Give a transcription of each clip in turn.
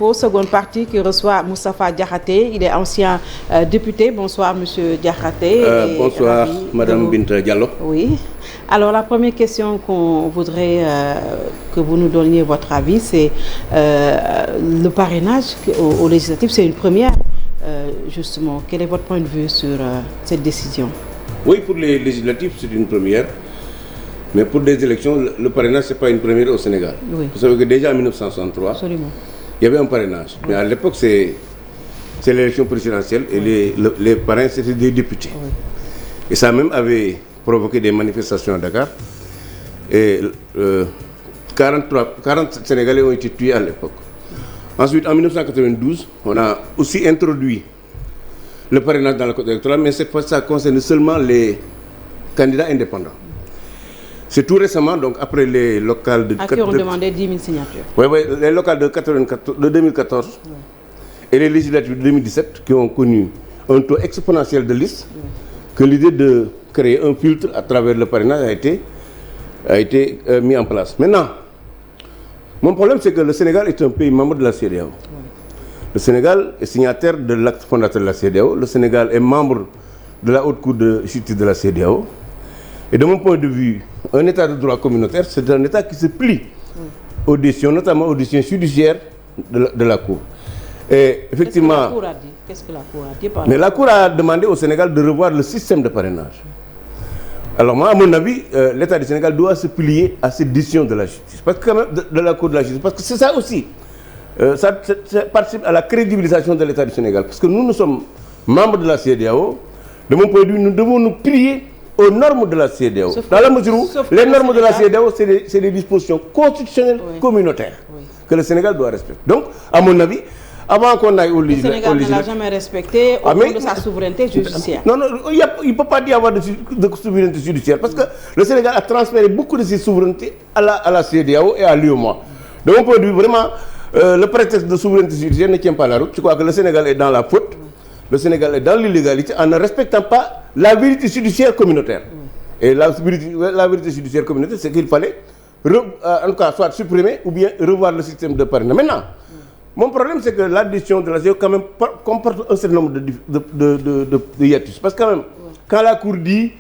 Info, seconde partie qui reçoit Moustapha Diakhaté. Il est ancien député. Bonsoir, Monsieur Diakhaté. Bonsoir, Madame Binta Diallo. Oui. Alors, la première question qu'on voudrait que vous nous donniez votre avis, c'est le parrainage au législatif. C'est une première, justement. Quel est votre point de vue sur cette décision? Oui, pour les législatifs, c'est une première. Mais pour des élections, le parrainage, ce n'est pas une première au Sénégal. Oui. Vous savez que déjà en 1963, Absolument. il y avait un parrainage. Oui. Mais à l'époque, c'est l'élection présidentielle et les parrains, c'était des députés. Oui. Et ça même avait provoqué des manifestations à Dakar. Et 40 Sénégalais ont été tués à l'époque. Ensuite, en 1992, on a aussi introduit le parrainage dans le code électoral, mais cette fois, ça concerne seulement les candidats indépendants. C'est tout récemment, donc après les locales de... À qui on demandait 10 000 signatures. Oui, les locales de 2014 oui. Et les législatives de 2017 qui ont connu un taux exponentiel de listes, oui. Que l'idée de créer un filtre à travers le parrainage a été mis en place. Maintenant, mon problème c'est que le Sénégal est un pays membre de la CEDEAO. Oui. Le Sénégal est signataire de l'acte fondateur de la CEDEAO. Le Sénégal est membre de la Haute Cour de justice de la CEDEAO. Et de mon point de vue, un état de droit communautaire, c'est un état qui se plie aux décisions, notamment aux décisions judiciaires de la Cour. Et effectivement... Qu'est-ce que la Cour a dit Mais la Cour a demandé au Sénégal de revoir le système de parrainage. Alors moi, à mon avis, l'État du Sénégal doit se plier à cette décision de la justice. Parce que quand même, de la Cour de la justice. Parce que c'est ça aussi. Ça participe à la crédibilisation de l'État du Sénégal. Parce que nous sommes membres de la CEDEAO. De mon point de vue, nous devons nous plier aux normes de la CEDEAO. Dans la mesure où les normes de la CEDEAO, c'est des dispositions constitutionnelles communautaires que le Sénégal doit respecter. Donc, à mon avis, avant qu'on aille au législatif... Le Sénégal ne l'a jamais respecté au nom de sa souveraineté judiciaire. Non, il ne peut pas y avoir de souveraineté judiciaire parce que le Sénégal a transféré beaucoup de ses souverainetés à la CEDEAO et à l'UEMOA. De mon point de vue, vraiment, le prétexte de souveraineté judiciaire ne tient pas la route. Je crois que le Sénégal est dans la faute. Le Sénégal est dans l'illégalité en ne respectant pas la vérité judiciaire communautaire. Et la vérité judiciaire communautaire, c'est qu'il fallait, en tout cas, soit supprimer ou bien revoir le système de parrainage. Maintenant, mon problème, c'est que l'addition de la CEDEAO, quand même, comporte un certain nombre de hiatus. Parce que, quand même, quand la Cour dit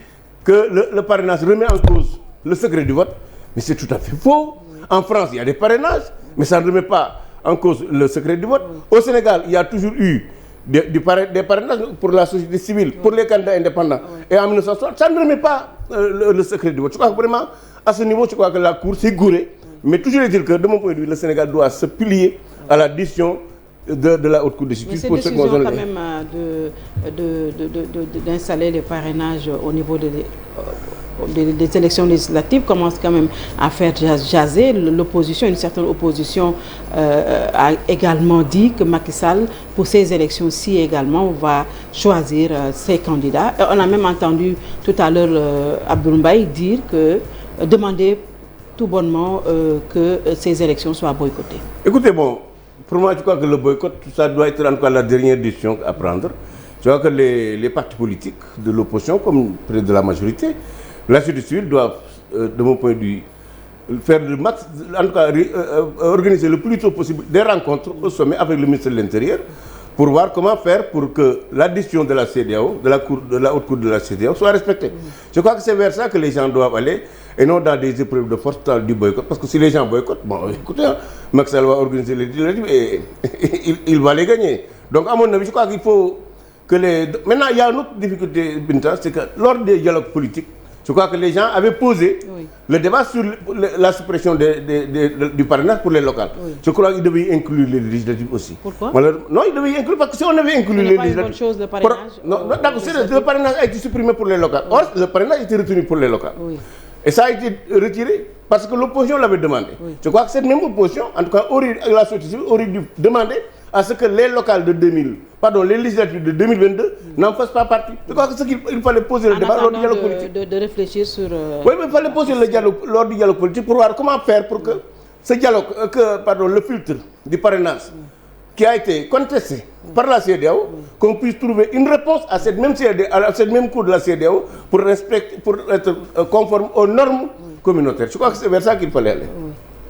que le parrainage remet en cause le secret du vote, mais c'est tout à fait faux. En France, il y a des parrainages, mais ça ne remet pas en cause le secret du vote. Au Sénégal, il y a toujours eu des parrainages pour la société civile, pour les candidats indépendants. Et en 1960, ça ne remet pas le secret du vote. Je crois que vraiment, à ce niveau, je crois que la Cour s'est gourée. Mais toujours est-il que, de mon point de vue, le Sénégal doit se plier à la décision de la Haute Cour de justice. Mais cette décision quand même d'installer les parrainages au niveau des élections législatives commence quand même à faire jaser l'opposition. Une certaine opposition a également dit que Macky Sall, pour ces élections-ci également, va choisir ses candidats. Et on a même entendu tout à l'heure Abdoul Mbaye dire que, demander tout bonnement que ces élections soient boycottées. Écoutez, bon, pour moi, je crois que le boycott, ça doit être en tout cas la dernière décision à prendre. Je crois que les partis politiques de l'opposition, comme près de la majorité, la société civile doivent, de mon point de vue, faire le max, en tout cas organiser le plus tôt possible des rencontres au sommet avec le ministre de l'Intérieur pour voir comment faire pour que la décision de la CEDEAO, de la Haute Cour de la CEDEAO, soit respectée. Je crois que c'est vers ça que les gens doivent aller et non dans des épreuves de force, dans du boycott. Parce que si les gens boycottent, bon, écoutez, Macky Sall va organiser les législatives et il va les gagner. Donc, à mon avis, je crois qu'il faut que les... Maintenant, il y a une autre difficulté, Binta, c'est que lors des dialogues politiques, je crois que les gens avaient posé le débat sur la suppression du parrainage pour les locales. Oui. Je crois qu'ils devaient inclure les législatives aussi. Pourquoi? Non, ils devaient inclure parce que si on avait inclus les législatives... C'est pas une bonne chose, le parrainage. Non, d'accord, le parrainage a été supprimé pour les locales. Or, le parrainage a été retenu pour les locales. Oui. Et ça a été retiré parce que l'opposition l'avait demandé. Oui. Je crois que cette même opposition, en tout cas, la société civile aurait dû demander à ce que les locales de les législatives de 2022 n'en fassent pas partie. Je crois que ce qu'il fallait poser le débat lors du dialogue politique. De réfléchir sur... Oui, mais il fallait poser le dialogue lors du dialogue politique pour voir comment faire pour que ce dialogue, le filtre du parrainage qui a été contesté par la CEDEAO, qu'on puisse trouver une réponse à cette même cour de la CEDEAO pour être conforme aux normes communautaires. Je crois que c'est vers ça qu'il fallait aller.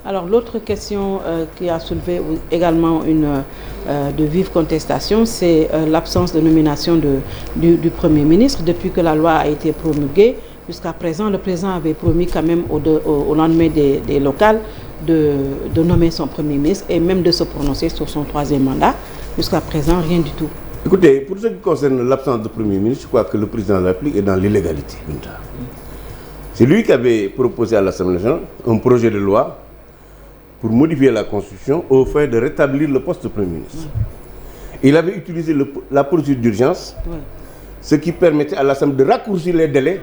Alors l'autre question qui a soulevé également de vives contestations, c'est l'absence de nomination du Premier ministre. Depuis que la loi a été promulguée, jusqu'à présent, le président avait promis quand même au lendemain des locales de nommer son Premier ministre et même de se prononcer sur son 3e mandat. Jusqu'à présent, rien du tout. Écoutez, pour ce qui concerne l'absence de Premier ministre, je crois que le président de la République est dans l'illégalité. C'est lui qui avait proposé à l'Assemblée nationale un projet de loi pour modifier la Constitution au fin de rétablir le poste de Premier ministre. Il avait utilisé la procédure d'urgence, ce qui permettait à l'Assemblée de raccourcir les délais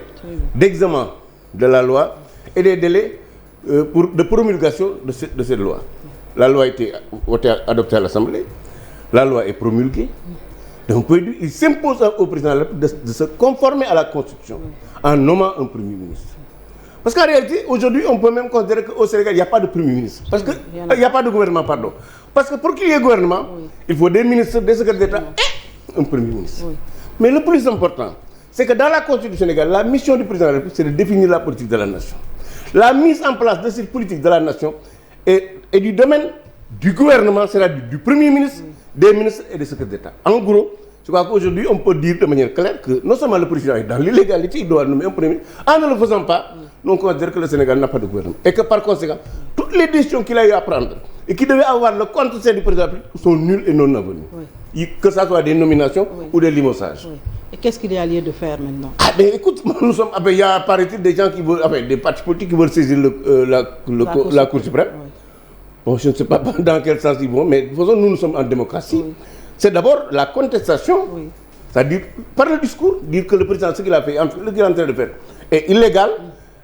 d'examen de la loi et les délais de promulgation de cette loi. La loi a été adoptée à l'Assemblée, la loi est promulguée. Donc, il s'impose au président de la République de se conformer à la Constitution en nommant un Premier ministre. Parce qu'en réalité, aujourd'hui, on peut même considérer qu'au Sénégal, il n'y a pas de Premier ministre. Parce qu'il n'y a pas de gouvernement, pardon. Parce que pour qu'il y ait gouvernement, il faut des ministres, des secrétaires d'État et un Premier ministre. Mais le plus important, c'est que dans la Constitution du Sénégal, la mission du président de la République, c'est de définir la politique de la nation. La mise en place de cette politique de la nation est du domaine du gouvernement, c'est-à-dire du Premier ministre, des ministres et des secrétaires d'État. En gros, je crois qu'aujourd'hui, on peut dire de manière claire que non seulement le président est dans l'illégalité, il doit nommer un Premier ministre. En ne le faisant pas, on considère que le Sénégal n'a pas de gouvernement. Et que par conséquent, toutes les décisions qu'il a eu à prendre et qui devaient avoir le contre-sait du président sont nulles et non avenues. Que ce soit des nominations ou des limogeages. Et qu'est-ce qu'il y a lieu de faire maintenant? Écoute, nous sommes, il y a paraît-il des gens qui veulent, des partis politiques qui veulent saisir la Cour suprême. Bon, je ne sais pas dans quel sens ils vont, mais de toute façon, nous sommes en démocratie. C'est d'abord la contestation, c'est-à-dire par le discours, dire que le président, ce qu'il a fait, ce qu'il est en train de faire, est illégal.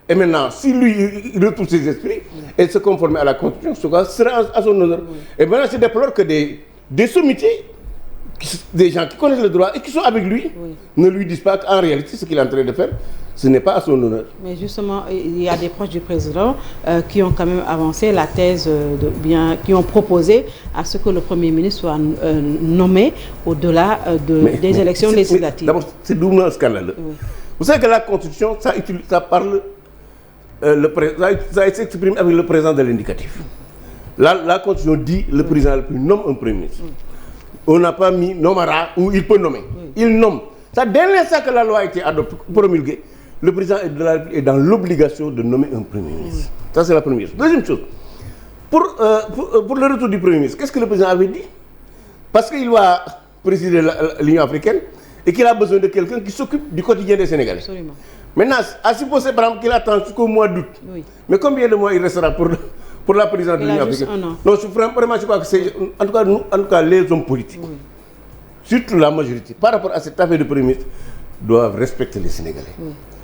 Et maintenant, si lui, il retrouve ses esprits et se conforme à la Constitution, ce sera à son honneur. Et maintenant, c'est déplore que des sommités, des gens qui connaissent le droit et qui sont avec lui, ne lui disent pas qu'en réalité, ce qu'il est en train de faire, ce n'est pas à son honneur. Mais justement, il y a des proches du président qui ont quand même avancé la thèse, qui ont proposé à ce que le Premier ministre soit nommé au-delà des élections législatives. D'abord, c'est doublement scandaleux. Vous savez que la Constitution, ça parle, ça s'exprime avec le présent de l'indicatif. La Constitution dit le président nomme un Premier ministre. On n'a pas mis nommera ou il peut nommer. Il nomme. Ça, dès l'instant que la loi a été adoptée, promulguée, le président de la République est dans l'obligation de nommer un Premier ministre. Ça, c'est la première chose. Deuxième chose, pour le retour du Premier ministre, qu'est-ce que le président avait dit? Parce qu'il va présider l'Union africaine et qu'il a besoin de quelqu'un qui s'occupe du quotidien des Sénégalais. Absolument. Maintenant, à supposer par exemple qu'il attend jusqu'au mois d'août. Mais combien de mois il restera pour la présidence de l'Union africaine? Non, vraiment, je crois que c'est, en tout cas, les hommes politiques, surtout la majorité, par rapport à cette affaire de Premier ministre, doivent respecter les Sénégalais.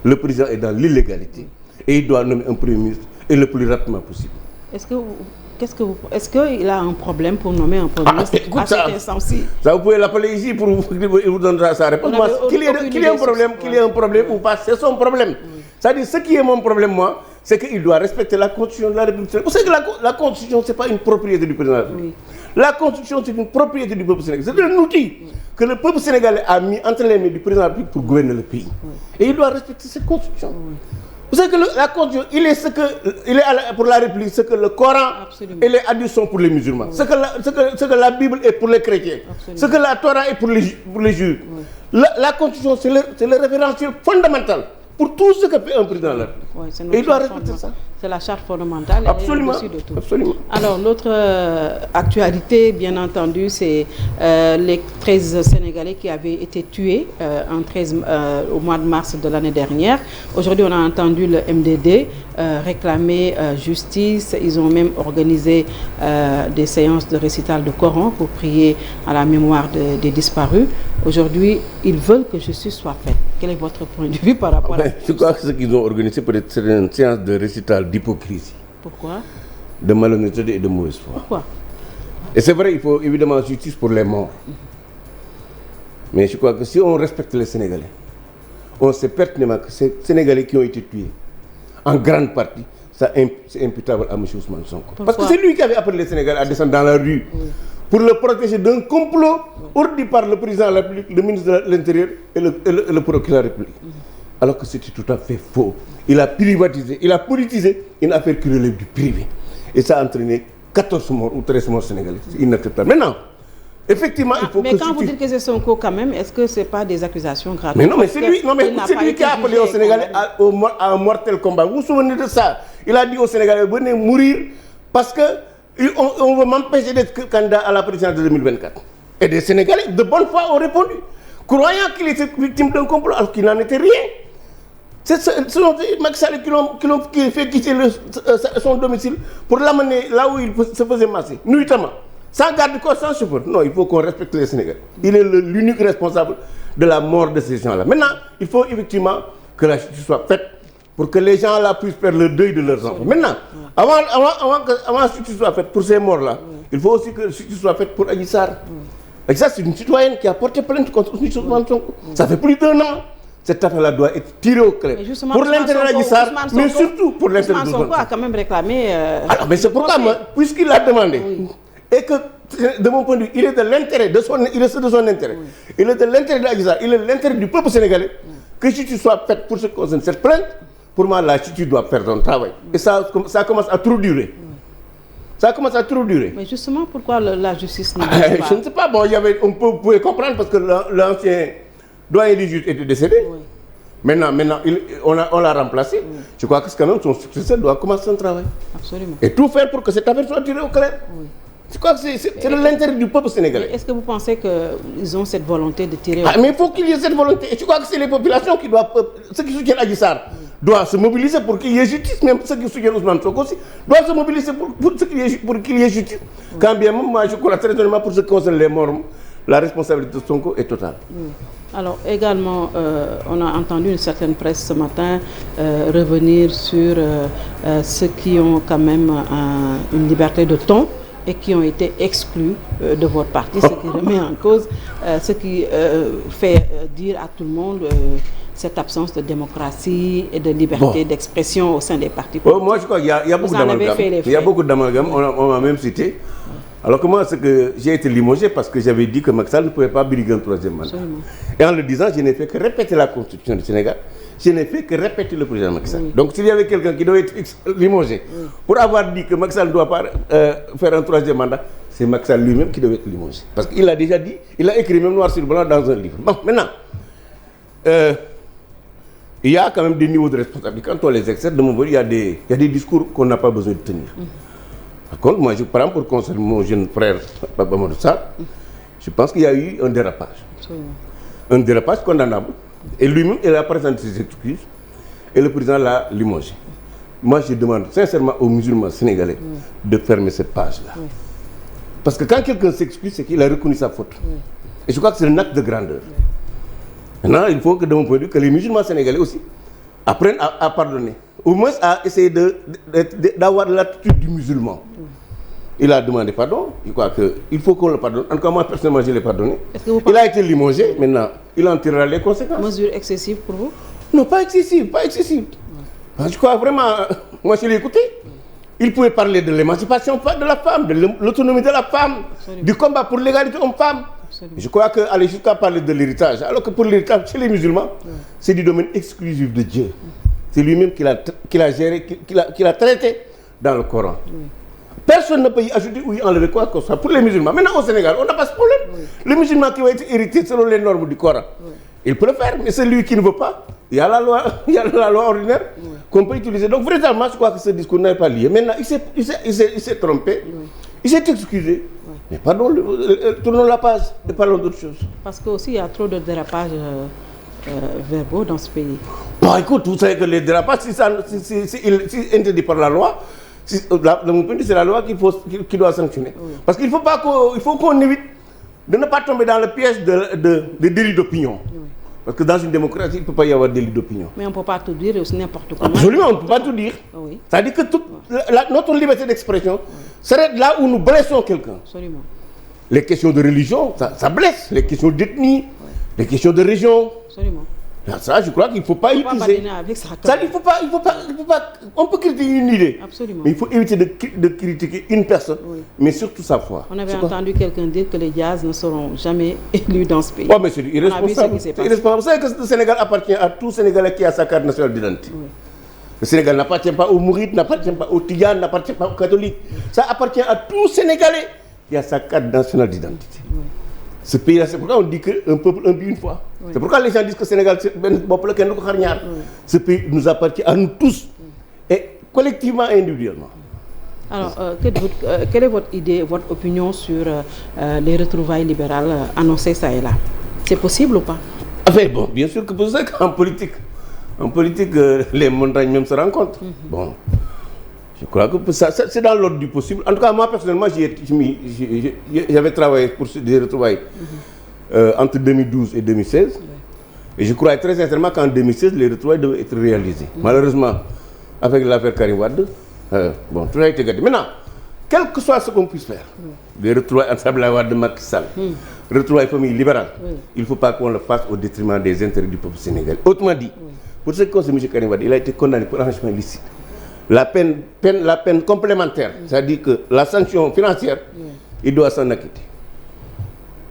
Le président est dans l'illégalité et il doit nommer un Premier ministre et le plus rapidement possible. Est-ce qu'il a un problème pour nommer un Premier ministre à cet instant-ci? Ça, vous pouvez l'appeler ici pour vous donner sa réponse. Qu'il y ait un problème ou pas, c'est son problème. C'est-à-dire, ce qui est mon problème, moi, c'est qu'il doit respecter la Constitution de la République. Vous savez que la Constitution, ce n'est pas une propriété du président de la République. La Constitution, c'est une propriété du peuple sénégalais. C'est un outil que le peuple sénégalais a mis entre les mains du président de la République pour gouverner le pays. Et il doit respecter cette Constitution. Vous savez que la Constitution, il est pour la République ce que le Coran et les hadiths sont pour les musulmans. Ce que la Bible est pour les chrétiens. Ce que la Torah est pour les juifs. La Constitution, c'est le référentiel fondamental pour tout ce que fait un président de la République. Et il doit respecter ça. C'est la charte fondamentale. Absolument. De tout. Absolument. Alors, l'autre actualité, bien entendu, c'est les 13 Sénégalais qui avaient été tués au mois de mars de l'année dernière. Aujourd'hui, on a entendu le MDD réclamer justice. Ils ont même organisé des séances de récital de Coran pour prier à la mémoire des disparus. Aujourd'hui, ils veulent que justice soit faite. Quel est votre point de vue par rapport à ça? Je crois que ce qu'ils ont organisé, peut-être, c'est une séance de récital d'hypocrisie. Pourquoi? De malhonnêteté et de mauvaise foi. Pourquoi? Et c'est vrai, il faut évidemment justice pour les morts. Mais je crois que si on respecte les Sénégalais, on sait pertinemment que ces Sénégalais qui ont été tués, en grande partie, c'est imputable à M. Ousmane Sonko. Pourquoi? Parce que c'est lui qui avait appelé les Sénégalais à descendre dans la rue pour le protéger d'un complot ordi par le président de la République, le ministre de l'Intérieur et le procureur de la République. Alors que c'était tout à fait faux. Il a privatisé, il a politisé une affaire qui relève du privé. Et ça a entraîné 14 morts ou 13 morts sénégalais. C'est inacceptable. Maintenant, effectivement, il faut mais quand vous dites que c'est Sonko quand même, est-ce que c'est pas des accusations graves? Mais non, mais c'est lui qui a appelé aux Sénégalais à un mortel combat. Vous vous souvenez de ça? Il a dit aux Sénégalais, venez mourir parce que on veut m'empêcher d'être candidat à la présidence de 2024. Et des Sénégalais de bonne foi ont répondu, croyant qu'il était victime d'un complot alors qu'il n'en était rien. C'est Macky Sall qui fait quitter son domicile pour l'amener là où il se faisait masser, nuitamment. Sans garde corps, sans chauffeur. Non, il faut qu'on respecte les Sénégalais. Il est l'unique responsable de la mort de ces gens-là. Maintenant, il faut effectivement que la justice soit faite pour que les gens là puissent faire le deuil de leurs enfants. Maintenant, avant que la justice soit faite pour ces morts-là, il faut aussi que la justice soit faite pour Adji Sarr. Adji Sarr, c'est une citoyenne qui a porté plainte contre Ousmane Sonko. Ça fait plus d'1 an. Cette affaire-là doit être tirée au clair. Pour l'intérêt d'Adji Sarr, mais surtout pour l'intérêt de Ousmane Sonko a quand même réclamé... Alors, mais c'est pourquoi, puisqu'il l'a demandé, et que, de mon point de vue, il est de l'intérêt de son intérêt. Il est de l'intérêt d'Adji Sarr, il est de l'intérêt du peuple sénégalais que justice soit faite pour ce qui concerne cette plainte. Pour moi, la justice doit faire son travail. Et ça commence à trop durer. Ça commence à trop durer. Mais justement, pourquoi la justice ne bouge pas? Je ne sais pas. Bon, on pouvait comprendre parce que l'ancien doyen du juge était décédé. Oui. Maintenant on l'a remplacé. Oui. Je crois que quand même son successeur doit commencer son travail. Absolument. Et tout faire pour que cette affaire soit tirée au clair. Oui. Je crois que c'est de l'intérêt du peuple sénégalais. Est-ce que vous pensez qu'ils ont cette volonté de tirer au clair? Mais il faut qu'il y ait cette volonté. Et je crois que c'est les populations qui doivent, ceux qui soutiennent Adji Sarr, doivent se mobiliser pour qu'il y ait justice. Même ceux qui soutiennent Ousmane Sonko aussi doivent se mobiliser pour qu'il y ait justice. Oui. Quand bien même, moi je crois très honnêtement pour ce qui concerne les morts, la responsabilité de Sonko est totale. Oui. Alors également, on a entendu une certaine presse ce matin revenir sur ceux qui ont quand même une liberté de ton et qui ont été exclus de votre parti, ce qui remet en cause, ce qui fait dire à tout le monde cette absence de démocratie et de liberté d'expression au sein des partis politiques. Moi je crois qu'il y a beaucoup d'amalgame. Il y a beaucoup d'amalgame, on m'a même cité. Alors que moi, c'est que j'ai été limogé parce que j'avais dit que Macky Sall ne pouvait pas briguer un 3e mandat. Absolument. Et en le disant, je n'ai fait que répéter la constitution du Sénégal, je n'ai fait que répéter le président Macky Sall. Oui. Donc s'il y avait quelqu'un qui devait être limogé pour avoir dit que Macky Sall ne doit pas faire un 3e mandat, c'est Macky Sall lui-même qui devait être limogé. Parce qu'il a déjà dit, il a écrit même noir sur blanc dans un livre. Bon, maintenant, il y a quand même des niveaux de responsabilité. Quand on les excède, de mon point de vue, il y a des discours qu'on n'a pas besoin de tenir. Par contre, moi je prends pour conseil mon jeune frère Papa Amadou Sarr, je pense qu'il y a eu un dérapage. Absolument. Un dérapage condamnable. Et lui-même, il a présenté ses excuses et le président l'a limogé. Moi je demande sincèrement aux musulmans sénégalais de fermer cette page-là. Parce que quand quelqu'un s'excuse, c'est qu'il a reconnu sa faute. Et je crois que c'est un acte de grandeur. Maintenant, il faut que, de mon point de vue, que les musulmans sénégalais aussi apprennent à pardonner. Au moins à essayer d'avoir l'attitude du musulman. Il a demandé pardon, je crois qu'il faut qu'on le pardonne. En tout cas, moi, personnellement, je l'ai pardonné. Il a été limogé, maintenant, il en tirera les conséquences. Mesure excessive pour vous? Non, pas excessive, pas excessive. Je crois vraiment, moi je l'ai écouté. Il pouvait parler de l'émancipation de la femme, de l'autonomie de la femme, du combat pour l'égalité homme-femme. Je crois qu'aller jusqu'à parler de l'héritage, alors que pour l'héritage, chez les musulmans, c'est du domaine exclusif de Dieu. C'est lui-même qui l'a géré, qui l'a traité dans le Coran. Personne ne peut y ajouter ou y enlever quoi que ce soit. Pour les musulmans, maintenant au Sénégal, on n'a pas ce problème. Le musulman qui va être hérité selon les normes du Coran, il peut le faire, mais celui qui ne veut pas, il y a la loi ordinaire qu'on peut utiliser. Donc vraiment, je crois que ce discours n'est pas lié. Maintenant, il s'est trompé, il s'est excusé. Mais pardon, tournons la page et parlons d'autre chose. Parce qu'aussi, il y a trop de dérapages verbaux dans ce pays. Bon, écoute, vous savez que les dérapages, si interdit par la loi, de mon point de vue, c'est la loi qui doit sanctionner. Parce qu'il faut qu'on évite de ne pas tomber dans le piège de délit d'opinion. Parce que dans une démocratie, il ne peut pas y avoir délit d'opinion. Mais on ne peut pas tout dire aussi n'importe comment. Absolument, on ne peut pas tout dire. C'est-à-dire que notre liberté d'expression serait là où nous blessons quelqu'un. Absolument. Les questions de religion, ça blesse. Les questions d'ethnie, les questions de région. Absolument. Ça, je crois qu'il ne faut pas utiliser. Ça, il faut pas, on peut critiquer une idée. Absolument. Mais il faut éviter de critiquer une personne, mais surtout sa foi. On avait entendu quelqu'un dire que les Diaz ne seront jamais élus dans ce pays. Oui, mais c'est irresponsable. C'est irresponsable. Vous savez que le Sénégal appartient à tout Sénégalais qui a sa carte nationale d'identité. Le Sénégal n'appartient pas aux mourides, n'appartient pas aux tidianes, n'appartient pas aux catholiques. Ça appartient à tout Sénégalais qui a sa carte nationale d'identité. Ce pays-là, c'est pourquoi on dit qu'un peuple, un but, une foi. C'est pourquoi les gens disent que le Sénégal, c'est un peuple qui a Ce pays nous appartient à nous tous, et collectivement et individuellement. Alors, quelle est votre idée, votre opinion sur les retrouvailles libérales annoncées ça et là? C'est possible ou pas? Enfin, bon, bien sûr que pour ça qu'en politique, les montagnes même se rencontrent. Bon, je crois que ça, c'est dans l'ordre du possible. En tout cas, moi, personnellement, j'avais travaillé pour des retrouvailles entre 2012 et 2016. Et je crois très sincèrement qu'en 2016, les retrouvailles devaient être réalisées. Malheureusement, avec l'affaire Karim Wade, bon, tout a été gâté. Maintenant, quel que soit ce qu'on puisse faire, les retrouvailles entre Abdoulaye Wade de Macky Sall, retrouvailles famille libérale, il ne faut pas qu'on le fasse au détriment des intérêts du peuple sénégalais. Autrement dit, pour ce qui concerne M. Karim Wade, il a été condamné pour enrichissement illicite. La peine complémentaire, c'est-à-dire que la sanction financière, il doit s'en acquitter.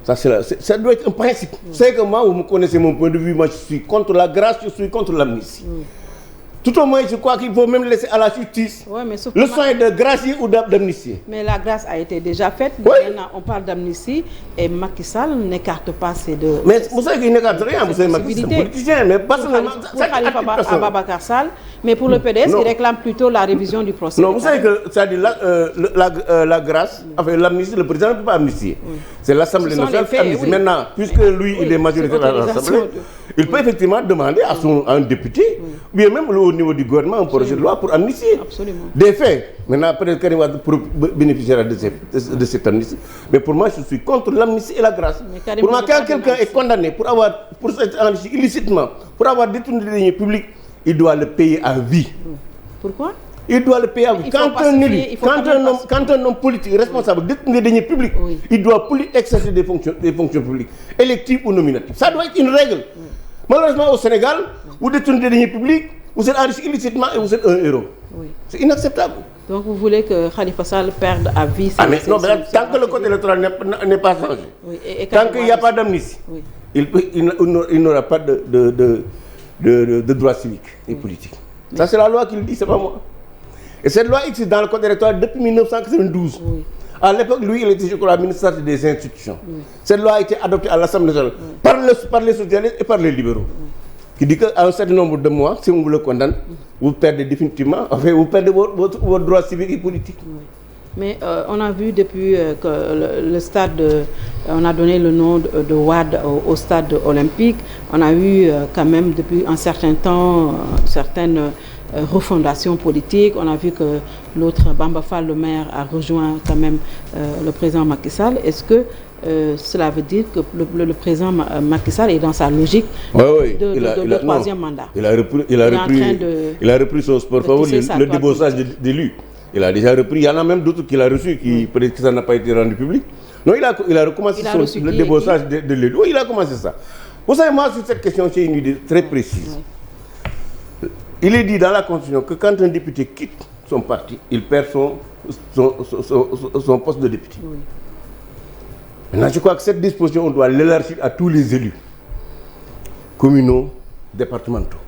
Ça doit être un principe. Vous savez que moi, vous me connaissez mon point de vue, moi je suis contre la grâce, je suis contre l'amnistie. Tout au moins, je crois qu'il faut même laisser à la justice le soin de gracier ou d'amnistier. Mais la grâce a été déjà faite. Maintenant, on parle d'amnistie et Macky Sall n'écarte pas ces deux. Mais vous savez qu'il n'écarte rien, vous savez, Macky Sall, c'est un politicien, mais personnellement, pour Khalifa Ababacar Sall, mais pour le PDS, il réclame plutôt la révision du procès. Non, vous savez que c'est-à-dire la grâce, enfin l'amnistie, le président ne peut pas amnistier. C'est l'Assemblée nationale qui amnistie. Maintenant, puisque lui, il est majoritaire à l'Assemblée, il peut effectivement demander à un député, ou bien même au niveau du gouvernement, un projet de loi pour amnistier. Absolument. Des faits. Maintenant, peut-être Karim Wade bénéficiera de cette amnistie. Mais pour moi, je suis contre l'amnistie et la grâce. Pour moi, quand quelqu'un est condamné pour cette amnistie illicitement, pour avoir détourné des deniers publics, il doit le payer à vie. Pourquoi? Il doit le payer à vie. Quand un homme politique responsable détourne des deniers publics, il doit plus exercer des fonctions publiques, électives ou nominatives. Ça doit être une règle. Malheureusement, au Sénégal, vous détournez des deniers publics, vous êtes enrichi illicitement et vous êtes un héros. C'est inacceptable. Donc vous voulez que Khalifa Sall perde à vie tant que le code électoral n'est pas changé, tant qu'il n'y a pas d'amnistie, il n'aura pas de droits civiques et politiques. Ça, c'est la loi qui le dit, c'est pas moi. Et cette loi existe dans le code électoral depuis 1992. À l'époque, lui, il était, je crois, ministre des institutions. Cette loi a été adoptée à l'Assemblée nationale par les socialistes et par les libéraux. Qui dit qu'à un certain nombre de mois, si on vous le condamne, vous perdez définitivement, enfin, vous perdez vos droits civiques et politiques. Mais on a vu depuis que le stade, on a donné le nom de Wade au stade olympique. On a eu quand même depuis un certain temps certaines refondation politique. On a vu que l'autre Bamba Fall, le maire, a rejoint quand même le président Macky Sall. Est-ce que cela veut dire que le président Macky Sall est dans sa logique de troisième mandat? Il a repris son sport favori, le débauchage d'élus. Il a déjà repris. Il y en a même d'autres qu'il a reçus qui peut-être que ça n'a pas été rendu public. Non, il a recommencé le débauchage de l'élus. Oui, il a commencé ça. Vous savez, moi, sur cette question, j'ai une idée très précise. Il est dit dans la Constitution que quand un député quitte son parti, il perd son poste de député. Maintenant, je crois que cette disposition, on doit l'élargir à tous les élus communaux, départementaux.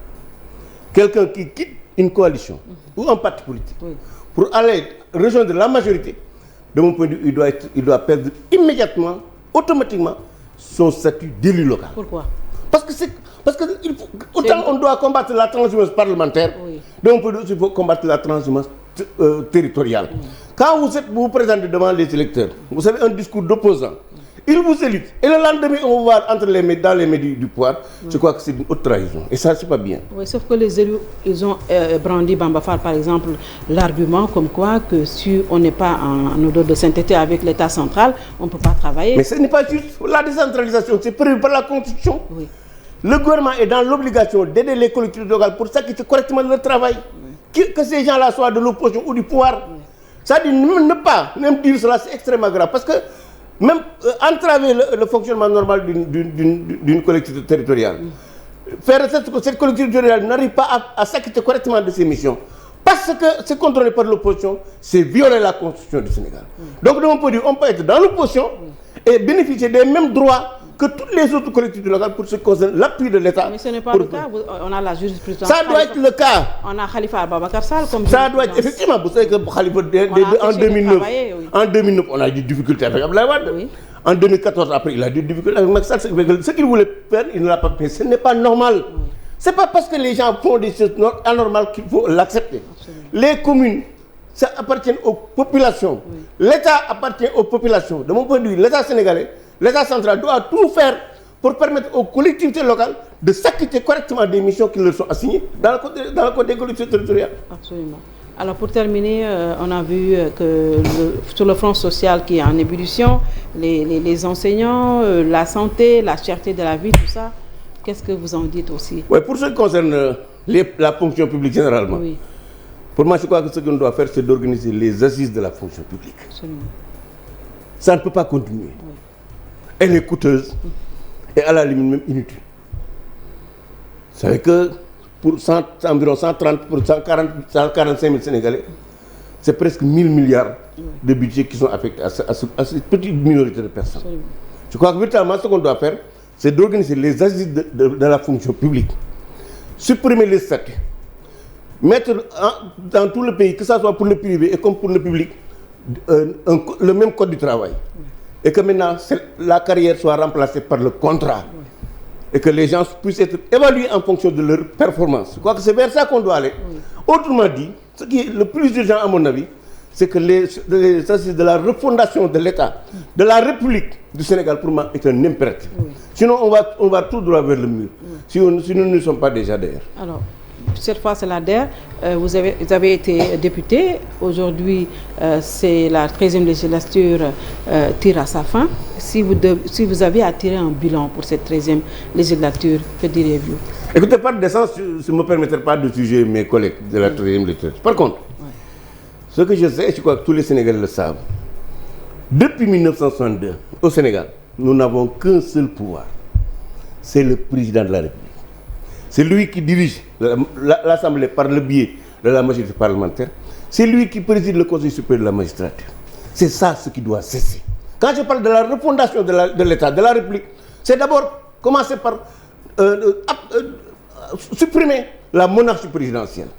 Quelqu'un qui quitte une coalition ou un parti politique pour aller rejoindre la majorité, de mon point de vue, il doit perdre immédiatement, automatiquement, son statut d'élu local. Pourquoi? Parce que autant on doit combattre la transhumance parlementaire, donc il faut combattre la transhumance territoriale. Quand vous vous présentez devant les électeurs, vous avez un discours d'opposant, ils vous éluent. Et le lendemain, on va voir dans les médias du pouvoir, je crois que c'est une haute trahison. Et ça, c'est pas bien. Oui, sauf que les élus, ils ont brandi Bamba Fall, par exemple, l'argument comme quoi que si on n'est pas en odeur de sainteté avec l'État central, on ne peut pas travailler. Mais ce n'est pas juste. La décentralisation, c'est prévu par la Constitution. Le gouvernement est dans l'obligation d'aider les collectivités locales pour s'acquitter correctement de leur travail. Que ces gens-là soient de l'opposition ou du pouvoir. Ça dit ne pas même dire cela, c'est extrêmement grave. Parce que même entraver le fonctionnement normal d'une collectivité territoriale, faire que cette collectivité territoriale n'arrive pas à s'acquitter correctement de ses missions, parce que c'est contrôlé par l'opposition, c'est violer la Constitution du Sénégal. Donc de mon point de vue, on peut être dans l'opposition et bénéficier des mêmes droits que toutes les autres collectivités locales pour ce qui concerne l'appui de l'État. Mais ce n'est pas le cas. On a la jurisprudence. Ça doit être le cas. On a Khalifa Ababacar Sall comme ça doit être effectivement. Vous savez que Khalifa en 2009 on a eu des difficultés avec Abdoulaye Wade. Oui. En 2014 après il a eu des difficultés avec Macky Sall. Ce qu'il voulait faire il ne l'a pas fait. Ce n'est pas normal. Oui. C'est pas parce que les gens font des choses anormales qu'il faut l'accepter. Les communes, ça appartient aux populations. Oui. L'État appartient aux populations. De mon point de vue, l'État sénégalais, l'État central doit tout faire pour permettre aux collectivités locales de s'acquitter correctement des missions qui leur sont assignées dans le code des collectivités territoriales. Absolument. Alors pour terminer, on a vu que sur le front social qui est en ébullition, les enseignants, la santé, la cherté de la vie, tout ça, qu'est-ce que vous en dites aussi? Oui, pour ce qui concerne la fonction publique généralement, oui. Pour moi je crois que ce qu'on doit faire c'est d'organiser les assises de la fonction publique. Absolument. Ça ne peut pas continuer. Oui. Elle est coûteuse et à la limite même inutile. Vous savez que pour environ 145 000 Sénégalais, c'est presque 1000 milliards de budget qui sont affectés à cette petite minorité de personnes. Absolument. Je crois que véritablement ce qu'on doit faire, c'est d'organiser les assises de la fonction publique, supprimer les statuts, mettre dans tout le pays, que ce soit pour le privé et comme pour le public, le même code du travail. Et que maintenant la carrière soit remplacée par le contrat. Oui. Et que les gens puissent être évalués en fonction de leur performance. Je crois que c'est vers ça qu'on doit aller. Oui. Autrement dit, ce qui est le plus urgent à mon avis, c'est que les assises de la refondation de l'État, de la République du Sénégal pour moi est un impératif. Oui. Sinon on va tout droit vers le mur. Oui. Si nous ne sommes pas déjà derrière. Alors, cette fois c'est la DER. Vous avez été député. Aujourd'hui, c'est la 13e législature tire à sa fin. Si vous aviez à tirer un bilan pour cette 13e législature, que diriez-vous? Écoutez, par décence, je ne me permettrai pas de juger mes collègues de la 13e législature. Par contre, ce que je sais, je crois que tous les Sénégalais le savent. Depuis 1962, au Sénégal, nous n'avons qu'un seul pouvoir. C'est le président de la République. C'est lui qui dirige l'Assemblée par le biais de la majorité parlementaire. C'est lui qui préside le Conseil supérieur de la magistrature. C'est ça ce qui doit cesser. Quand je parle de la refondation de l'État, de la République, c'est d'abord commencer par supprimer la monarchie présidentielle.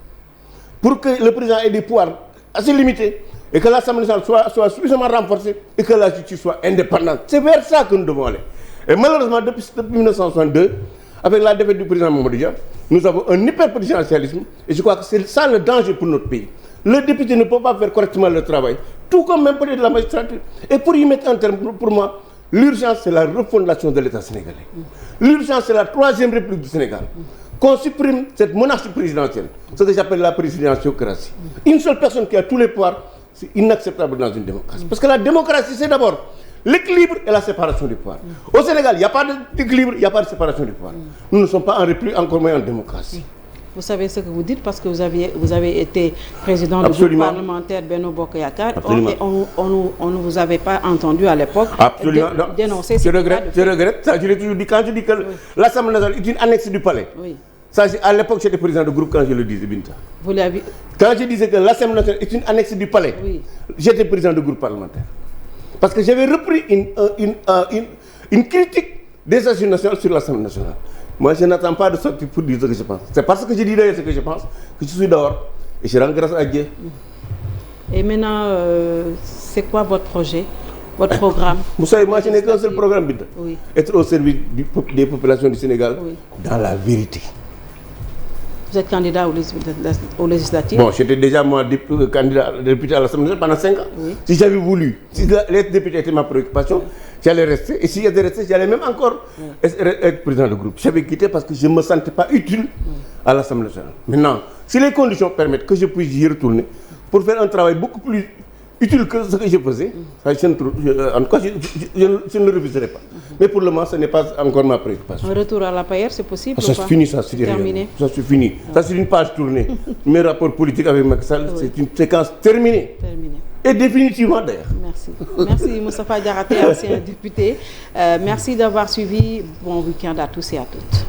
Pour que le président ait des pouvoirs assez limités et que l'Assemblée nationale soit suffisamment renforcée et que la justice soit indépendante. C'est vers ça que nous devons aller. Et malheureusement, depuis 1962, avec la défaite du président Mamadou Dia, nous avons un hyper-présidentialisme et je crois que c'est ça le danger pour notre pays. Le député ne peut pas faire correctement le travail, tout comme même peut-être la magistrature. Et pour y mettre un terme, pour moi, l'urgence c'est la refondation de l'État sénégalais. L'urgence c'est la 3e République du Sénégal. Qu'on supprime cette monarchie présidentielle, ce que j'appelle la présidentiocratie. Une seule personne qui a tous les pouvoirs, c'est inacceptable dans une démocratie. Parce que la démocratie c'est d'abord l'équilibre et la séparation du pouvoir. Au Sénégal, il n'y a pas d'équilibre, il n'y a pas de séparation du pouvoir. Nous ne sommes pas en république, encore moins en démocratie. Vous savez ce que vous dites parce que vous avez été président du groupe parlementaire Benno Bokk Yakaar. On ne vous avait pas entendu à l'époque dénoncer ce je regrette. Ça, je l'ai toujours dit. Quand je dis que l'Assemblée nationale est une annexe du palais. Oui. Ça, à l'époque, j'étais président du groupe quand je le disais, Binta. Vous l'avez... Quand je disais que l'Assemblée nationale est une annexe du palais, oui. J'étais président du groupe parlementaire. Parce que j'avais repris une critique des assises nationales sur l'Assemblée nationale. Moi, je n'attends pas de sortir pour dire ce que je pense. C'est parce que je dis d'ailleurs ce que je pense que je suis dehors et je rends grâce à Dieu. Et maintenant, c'est quoi votre projet, votre programme? Vous savez, moi, je n'ai qu'un seul programme, Binta. Oui. Être au service des populations du Sénégal, oui. Dans la vérité. Vous êtes candidat aux législatives? Bon, j'étais déjà moi candidat député à l'Assemblée nationale pendant 5 ans. Oui. Si j'avais voulu, si l'être député était ma préoccupation, oui. J'allais rester. Et si j'étais resté, j'allais même encore être président du groupe. J'avais quitté parce que je ne me sentais pas utile à l'Assemblée nationale. Maintenant, si les conditions permettent que je puisse y retourner pour faire un travail beaucoup plus utile que ce que je faisais, en tout cas, je ne le refuserai pas. Mais pour le moment, ce n'est pas encore ma préoccupation. Un retour à la paillère, c'est possible? Ça c'est fini, ça c'est terminé. Ça c'est fini. Ça c'est une page tournée. Mes rapports politiques avec Macky Sall, c'est une séquence terminée. Et définitivement d'ailleurs. Merci. Merci Moustapha Diakhaté, ancien député. Merci d'avoir suivi. Bon week-end à tous et à toutes.